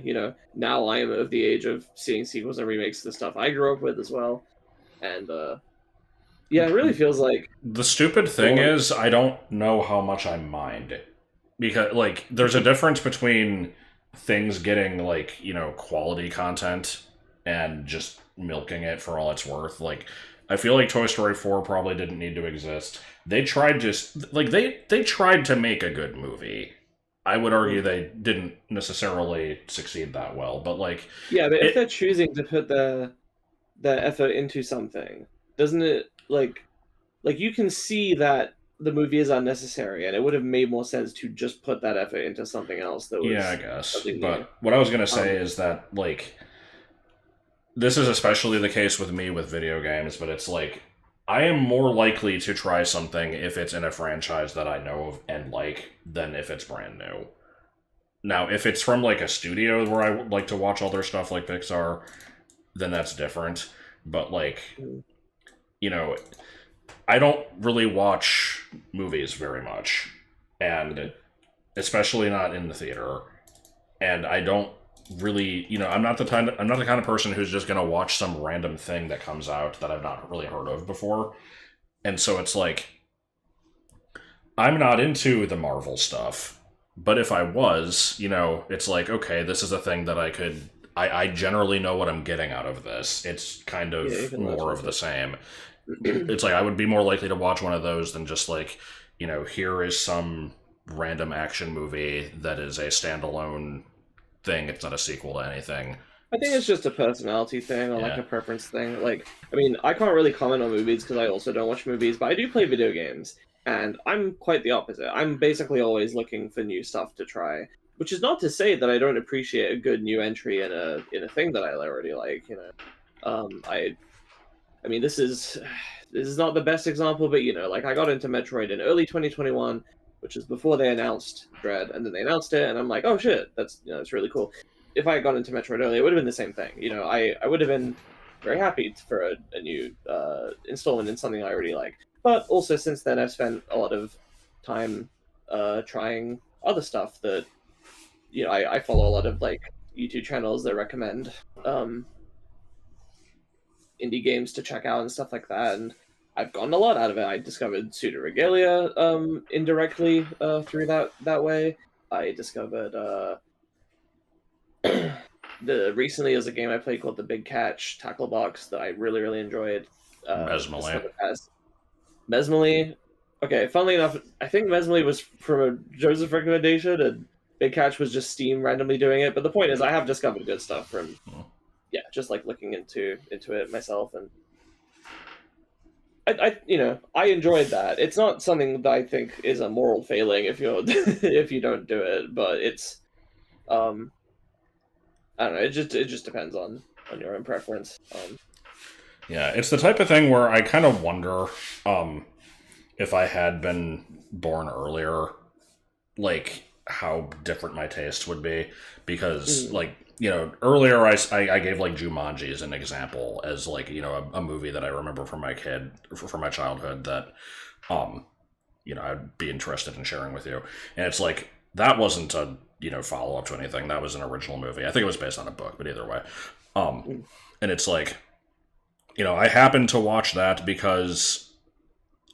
now I am of the age of seeing sequels and remakes to the stuff I grew up with as well, and yeah, it really feels like the stupid thing is I don't know how much I mind, because like there's a difference between things getting like quality content and just milking it for all it's worth. Like I feel like Toy Story 4 probably didn't need to exist. They tried they tried to make a good movie. I would argue they didn't necessarily succeed that well, but like yeah, but if they're choosing to put the effort into something, doesn't it like you can see that the movie is unnecessary, and it would have made more sense to just put that effort into something else that Yeah, I was guess. something new. But what I was gonna say is that, like, this is especially the case with me with video games, but it's like, I am more likely to try something if it's in a franchise that I know of and like than if it's brand new. Now, if it's from like a studio where I would like to watch all their stuff like Pixar, then that's different. But like, Mm. you know, I don't really watch movies very much, and especially not in the theater. And I don't really, I'm not the kind of person who's just gonna watch some random thing that comes out that I've not really heard of before. And so it's like, I'm not into the Marvel stuff, but if I was, it's like, okay, this is a thing that I generally know what I'm getting out of this. It's kind Yeah, you of can watch more of the same. It's like, I would be more likely to watch one of those than just like, here is some random action movie that is a standalone thing. It's not a sequel to anything. I think it's just a personality thing or like Yeah. a preference thing. Like, I mean, I can't really comment on movies because I also don't watch movies, but I do play video games, and I'm quite the opposite. I'm basically always looking for new stuff to try, which is not to say that I don't appreciate a good new entry in a thing that I already like. I mean, this is not the best example, but like I got into Metroid in early 2021, which is before they announced Dread, and then they announced it, and I'm like, oh shit, that's really cool. If I had gone into Metroid early, it would have been the same thing. I would have been very happy for a new installment in something I already like. But also since then, I've spent a lot of time trying other stuff that I follow a lot of like YouTube channels that recommend um, indie games to check out and stuff like that, and I've gotten a lot out of it. I discovered Pseudo Regalia indirectly through that way. I discovered the recently as a game I played called the Big Catch Tackle Box that I really really enjoyed. Mesmele. Discovered as Mesmele. Okay, funnily enough, I think Mesmele was from a Joseph recommendation, and Big Catch was just Steam randomly doing it. But the point is, I have discovered good stuff from just like looking into it myself, and I enjoyed that. It's not something that I think is a moral failing if you if you don't do it, but it's um I don't know. It just depends on your own preference. Yeah, it's the type of thing where I kind of wonder if I had been born earlier, like how different my taste would be. Because, like, earlier I gave like Jumanji as an example, as like, a movie that I remember from from my childhood that, I'd be interested in sharing with you. And it's like, that wasn't a, follow up to anything. That was an original movie. I think it was based on a book, but either way. And it's like, I happened to watch that because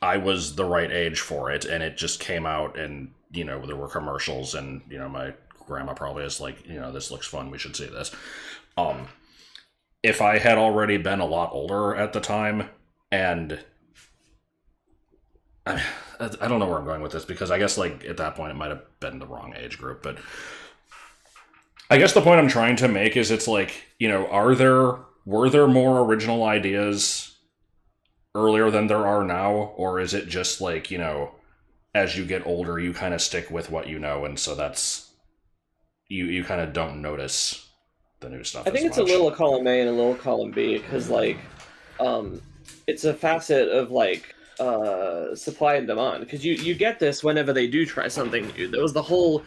I was the right age for it, and it just came out, and there were commercials, and my grandma probably is like, this looks fun, we should see this. If I had already been a lot older at the time, and I don't know where I'm going with this, because I guess like at that point it might have been the wrong age group, but I guess the point I'm trying to make is, it's like, were there more original ideas earlier than there are now, or is it just like, as you get older you kind of stick with what you know, and so that's you kind of don't notice the new stuff I think as it's much. a little column A and a little column B because like it's a facet of like supply and demand, because you get this whenever they do try something new. There was the whole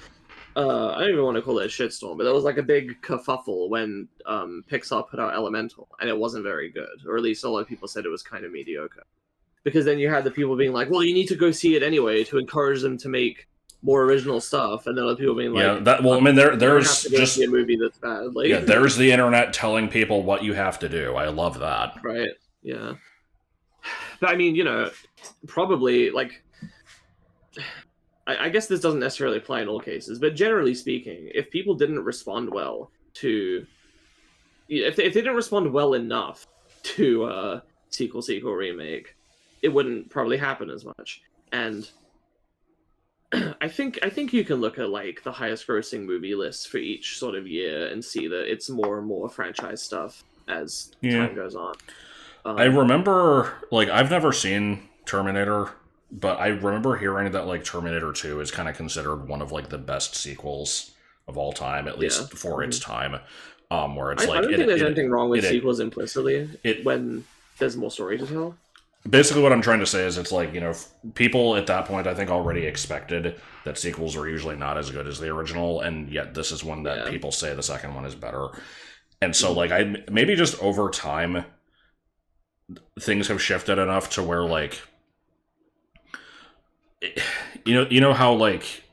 I don't even want to call it a shitstorm, but there was like a big kerfuffle when Pixar put out Elemental, and it wasn't very good, or at least a lot of people said it was kind of mediocre. Because then you had the people being like, "Well, you need to go see it anyway to encourage them to make more original stuff," and then other people being like, yeah, that, well, I mean, there's have to go just see a movie that's bad. Like, yeah, there's the internet telling people what you have to do. I love that. right? Yeah, but I mean, probably like I guess this doesn't necessarily apply in all cases, but generally speaking, if people didn't respond well to, if they didn't respond well enough to sequel remake, it wouldn't probably happen as much. And I think you can look at like the highest grossing movie lists for each sort of year and see that it's more and more franchise stuff as time goes on. I remember, like, I've never seen Terminator. but I remember hearing that like Terminator 2 is kind of considered one of like the best sequels of all time, at Yeah. least for its time. Where it's I like don't think there's anything wrong with it, sequels implicitly it when there's more story to tell. basically what I'm trying to say is it's like, people at that point I think already expected that sequels are usually not as good as the original, and yet this is one that people say the second one is better. And so like I maybe just over time things have shifted enough to where like you know how like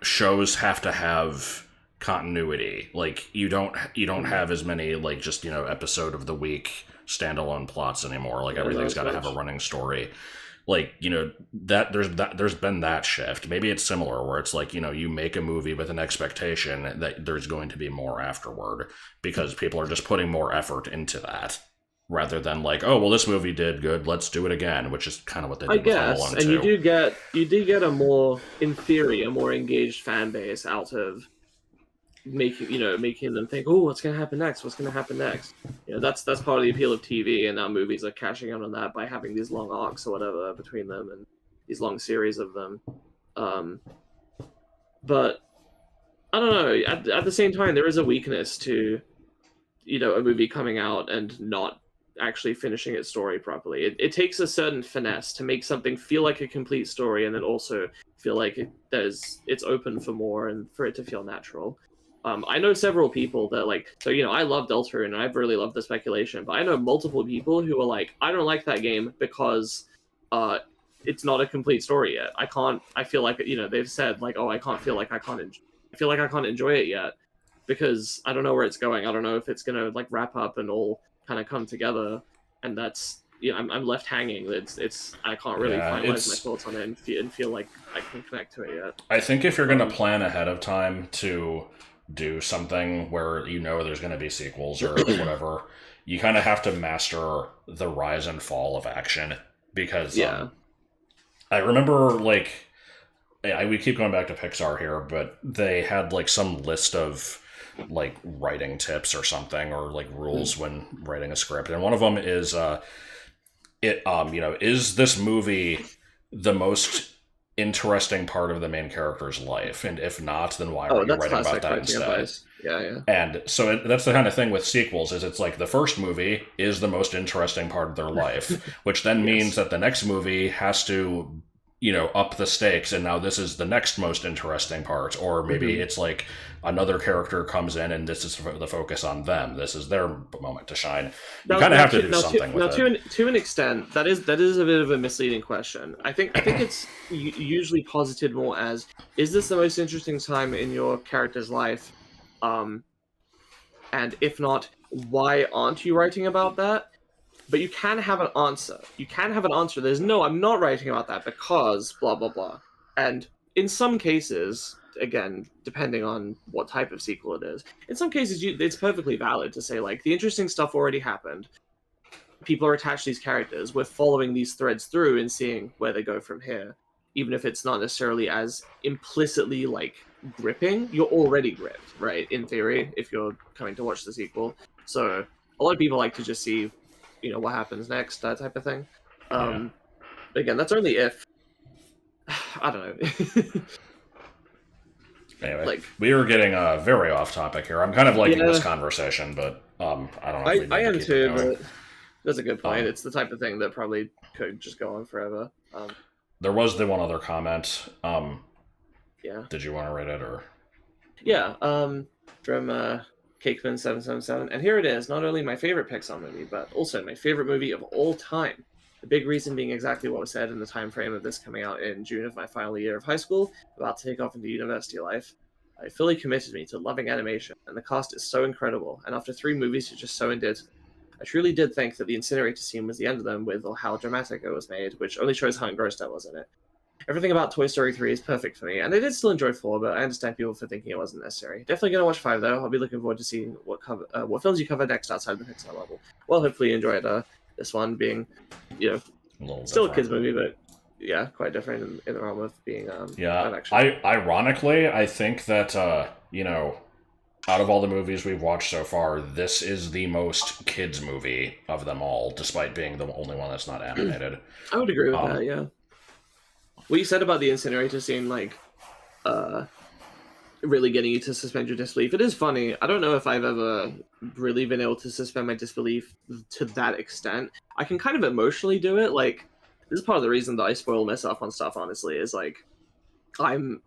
shows have to have continuity. Like you don't have as many like just episode of the week standalone plots anymore. Like everything's got to have a running story. Like that there's been that shift. Maybe it's similar where it's like you make a movie with an expectation that there's going to be more afterward because people are just putting more effort into that. Rather than like, oh well, this movie did good, let's do it again, which is kind of what they did with Home Alone 2. And you do get a more, in theory, a more engaged fan base out of making them think, oh, what's gonna happen next? What's gonna happen next? That's part of the appeal of TV, and now movies are cashing in on that by having these long arcs or whatever between them and these long series of them. But I don't know. At the same time, there is a weakness to a movie coming out and not actually finishing its story properly. It takes a certain finesse to make something feel like a complete story and then also feel like it's open for more and for it to feel natural. I know several people that I love Deltarune and I've really loved the speculation, but I know multiple people who are like, I don't like that game because it's not a complete story yet. I feel like they've said like, oh, I feel like I can't enjoy it yet because I don't know where it's going. I don't know if it's gonna like wrap up and all kind of come together, and that's I'm left hanging. It's I can't really finalize my thoughts on it and feel like I can connect to it yet. I think if you're gonna plan ahead of time to do something where there's gonna be sequels or whatever, you kind of have to master the rise and fall of action because I remember like we keep going back to Pixar here, but they had like some list of like writing tips or something or like rules when writing a script, and one of them is is this movie the most interesting part of the main character's life, and if not, then why are you writing about that instead? And so that's the kind of thing with sequels is it's like the first movie is the most interesting part of their life, which then means that the next movie has to up the stakes, and now this is the next most interesting part, or maybe it's like another character comes in and this is the focus on them. This is their moment to shine. You kind of have to do something with it. To an extent, that is a bit of a misleading question. I think it's usually posited more as, is this the most interesting time in your character's life? And if not, why aren't you writing about that? But you can have an answer. There's no, I'm not writing about that because blah, blah, blah. And in some cases, again, depending on what type of sequel it is, in some cases, it's perfectly valid to say, like, the interesting stuff already happened. People are attached to these characters. We're following these threads through and seeing where they go from here. Even if it's not necessarily as implicitly, like, gripping, you're already gripped, right? In theory, if you're coming to watch the sequel. So a lot of people like to just see what happens next, that type of thing. Again, that's only if I don't know. Anyway, we are getting very off topic here. I'm kind of liking this conversation, but I don't know. If I am too, but that's a good point. It's the type of thing that probably could just go on forever. There was the one other comment. Yeah. Did you want to read it or? Yeah. From Cakeman777, and here it is, not only my favorite Pixar movie, but also my favorite movie of all time. The big reason being exactly what was said in the time frame of this coming out in June of my final year of high school, about to take off into university life. It fully committed me to loving animation, and the cast is so incredible, and after 3 movies, it's just so endeared. I truly did think that the incinerator scene was the end of them with how dramatic it was made, which only shows how engrossed I was in it. Everything about Toy Story 3 is perfect for me, and I did still enjoy 4, but I understand people for thinking it wasn't necessary. Definitely going to watch 5, though. I'll be looking forward to seeing what films you cover next outside the Pixar level. Well, hopefully you enjoyed this one being, still a kids movie, but yeah, quite different in the realm of being Ironically, I think that, out of all the movies we've watched so far, this is the most kids movie of them all, despite being the only one that's not animated. I would agree with that, yeah. what you said about the incinerator scene, like, really getting you to suspend your disbelief. It is funny. I don't know if I've ever really been able to suspend my disbelief to that extent. I can kind of emotionally do it. Like, this is part of the reason that I spoil myself on stuff, honestly, is like, I'm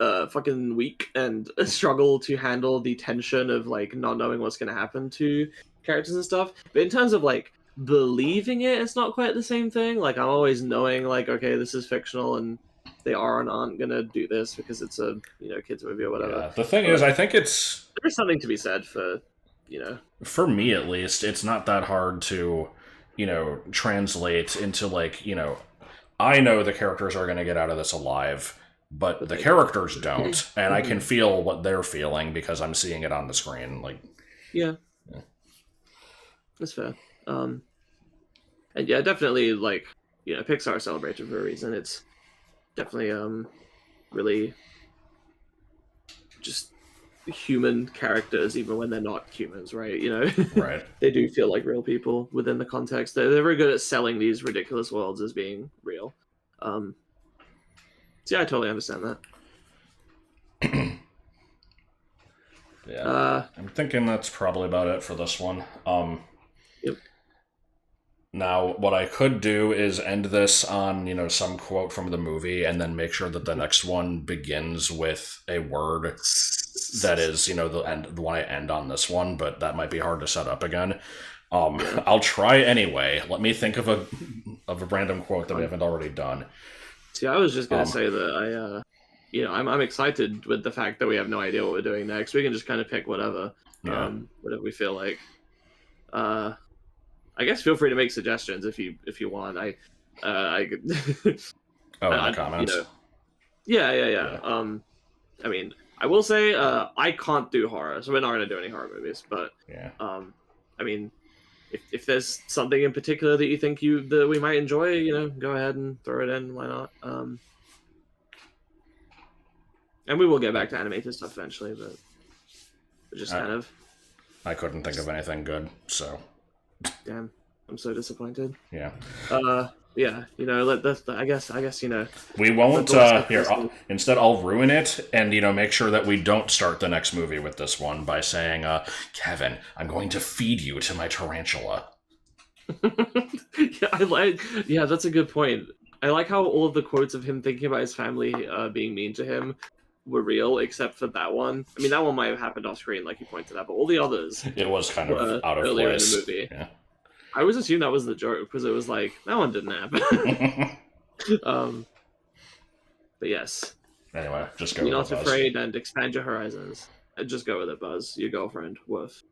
fucking weak and struggle to handle the tension of like not knowing what's going to happen to characters and stuff. But in terms of like believing it, it's not quite the same thing. Like, I'm always knowing like, okay, this is fictional and they are and aren't gonna do this because it's a kids movie or whatever. Yeah, the thing is, I think there's something to be said for for me at least, it's not that hard to translate into like I know the characters are going to get out of this alive, but the characters don't, and I can feel what they're feeling because I'm seeing it on the screen. Like, yeah. That's fair. And yeah, definitely like Pixar celebrated for a reason. It's definitely really just human characters, even when they're not humans, right? Right. They do feel like real people within the context. They're very good at selling these ridiculous worlds as being real. So yeah, I totally understand that. Yeah. I'm thinking that's probably about it for this one. Yep. Now, what I could do is end this on, some quote from the movie and then make sure that the next one begins with a word that is, the one I end on this one, but that might be hard to set up again. I'll try anyway. Let me think of a random quote that we haven't already done. See, I was just going to say that I'm excited with the fact that we have no idea what we're doing next. We can just kind of pick whatever we feel like. I guess feel free to make suggestions if you want. I in the comments. Yeah. I mean, I will say I can't do horror, so we're not going to do any horror movies. But I mean, if there's something in particular that you think that we might enjoy, go ahead and throw it in. Why not? And we will get back to animated stuff eventually, but just kind of. I couldn't think of anything good, so. Damn, I'm so disappointed. Yeah. Yeah, I guess we won't. Here, instead, I'll ruin it and make sure that we don't start the next movie with this one by saying, "Kevin, I'm going to feed you to my tarantula." Yeah, that's a good point. I like how all of the quotes of him thinking about his family being mean to him were real, except for that one. I mean, that one might have happened off screen, like you pointed out, but all the others, it was kind of out of earlier place in the movie. Yeah. I always assumed that was the joke because it was like that one didn't happen. But yes. Anyway, just go. Be not afraid and expand your horizons. Just go with it, Buzz. Your girlfriend, Woof.